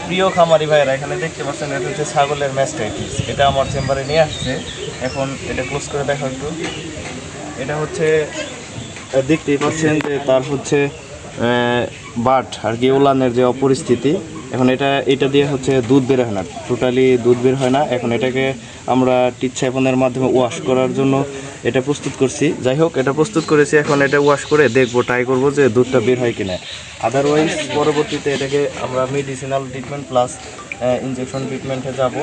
প্রিয় খামারি ভাইরা, এখানে দেখতে পাচ্ছেন এটা হচ্ছে ছাগলের ম্যাস্টাইটিস। এটা আমার চেম্বারে নিয়ে আসছে। এখন এটা ক্লোজ করে দেখো একটু। এটা হচ্ছে দেখতেই পাচ্ছেন যে তার হচ্ছে বাট আর কি ওলানের যে অপরিস্থিতি। এখন এটা দিয়ে হচ্ছে দুধ বের হয় না, টোটালি দুধ বের হয় না। এখন এটাকে আমরা টিচ্ছাপনের মাধ্যমে ওয়াশ করার জন্য এটা প্রস্তুত করছি। যাই হোক, এটা প্রস্তুত করেছি, এখন এটা ওয়াশ করে দেখবো, ট্রাই করবো যে দুধটা বের হয় কিনা। আদারওয়াইজ পরবর্তীতে এটাকে আমরা মেডিসিনাল ট্রিটমেন্ট প্লাস ইনজেকশন ট্রিটমেন্টে যাব।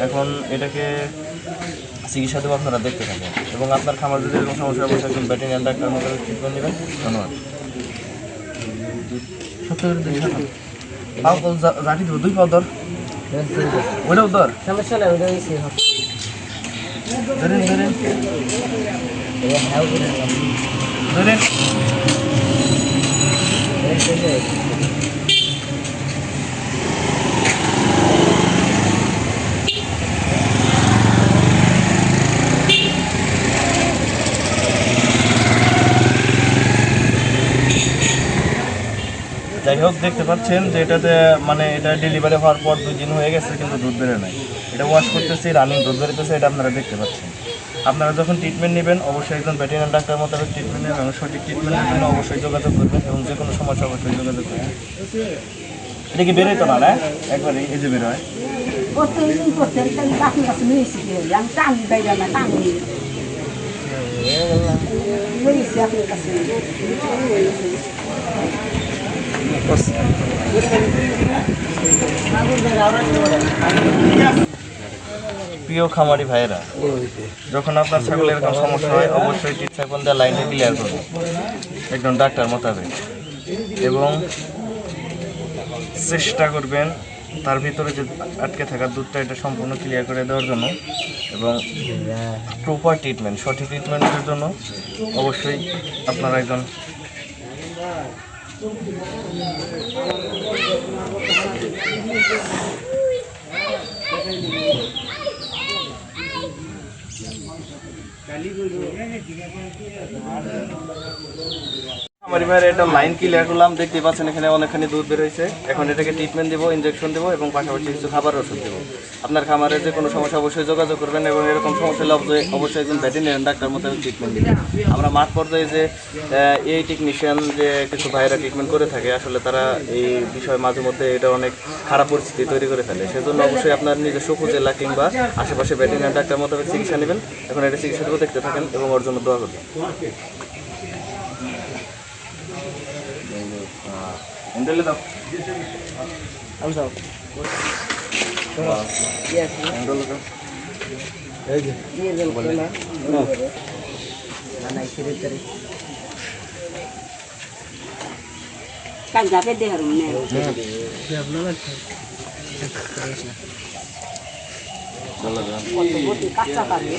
এখন এটাকে চিকিৎসা দেবো, আপনারা দেখতে থাকেন। এবং আপনার খামার যদি এরকম সমস্যা অবশ্যই একজন ভেটেরিনারি ডাক্তার মতো ট্রিটমেন্ট নেবেন। ধন্যবাদ। জাটি দেবো 2 পাও ধর, ওইটাও ধর, সমস্যা নাই, ওটা হয়েছে ধরেন ধরেন। যাই হোক, দেখতে পাচ্ছেন যে এটাতে মানে এটা ডেলিভারি হওয়ার পর 2 দিন হয়ে গেছে, কিন্তু দুধ বেরোয় নাই। এটা ওয়াশ করতেছি, রানিং দুধ বেরোতেছে, এটা আপনারা দেখতে পাচ্ছেন। আপনারা যখন ট্রিটমেন্ট নেবেন অবশ্যই একজন ভেটেরিনারি ডাক্তার মোতাবেক ট্রিটমেন্ট নেবেন এবং সঠিক ট্রিটমেন্টের জন্য অবশ্যই যোগাযোগ করবেন এবং যে কোনো সমস্যা অবশ্যই যোগাযোগ করবেন। এটা কি বেরোয় তো না, একবারে এই যে বেরোয়। প্রিয় খামারি ভাইয়েরা, যখন আপনার ছাগলের এরকম সমস্যা হয় অবশ্যই টিচ্ছাপন দেওয়া লাইনটা ক্লিয়ার করবেন একজন ডাক্তার মোতাবেক, এবং চেষ্টা করবেন তার ভিতরে যে আটকে থাকা দুধটা এটা সম্পূর্ণ ক্লিয়ার করে দেওয়ার জন্য। এবং প্রপার ট্রিটমেন্ট, সঠিক ট্রিটমেন্টের জন্য অবশ্যই আপনারা একজন খামারি ভাইয়ের এটা লাইন ক্লিয়ার করলাম। দেখতে পাচ্ছেন এখানে অনেকখানি দুধ বের হয়েছে। এখন এটাকে ট্রিটমেন্ট দেবো, ইনজেকশন দেবো এবং পাশাপাশি কিছু খাবার ওষুধ দেবো। আপনার খামারে যে কোনো সমস্যা অবশ্যই যোগাযোগ করবেন এবং এরকম সমস্যা হলে অবশ্যই একজন ভেটেরিনারি ডাক্তার মতো ট্রিটমেন্ট দেবেন। আমরা মাঠ পর্যায়ে যে এই টেকনিশিয়ান যে কিছু ভাইয়েরা ট্রিটমেন্ট করে থাকে, আসলে তারা এই বিষয়ে মাঝে মধ্যে এটা অনেক খারাপ পরিস্থিতি তৈরি করে ফেলে। সেজন্য অবশ্যই আপনার নিজস্ব উপজেলা কিংবা আশেপাশে ভেটেরিনারি ডাক্তার মোতাবেক চিকিৎসা নেবেন। এখন এটা চিকিৎসা দেবো, দেখতে থাকেন এবং ওর জন্য দোয়া করবেন। হ্যান্ডেলে দাও, আমি যাও হ্যান্ডেলে দাও। এই যে দিয়ে দেন না না ছেড়ে ছেড়ে কাল যাবে দেহার মনে যে আপনারা কত বটি কাঁচা পাবে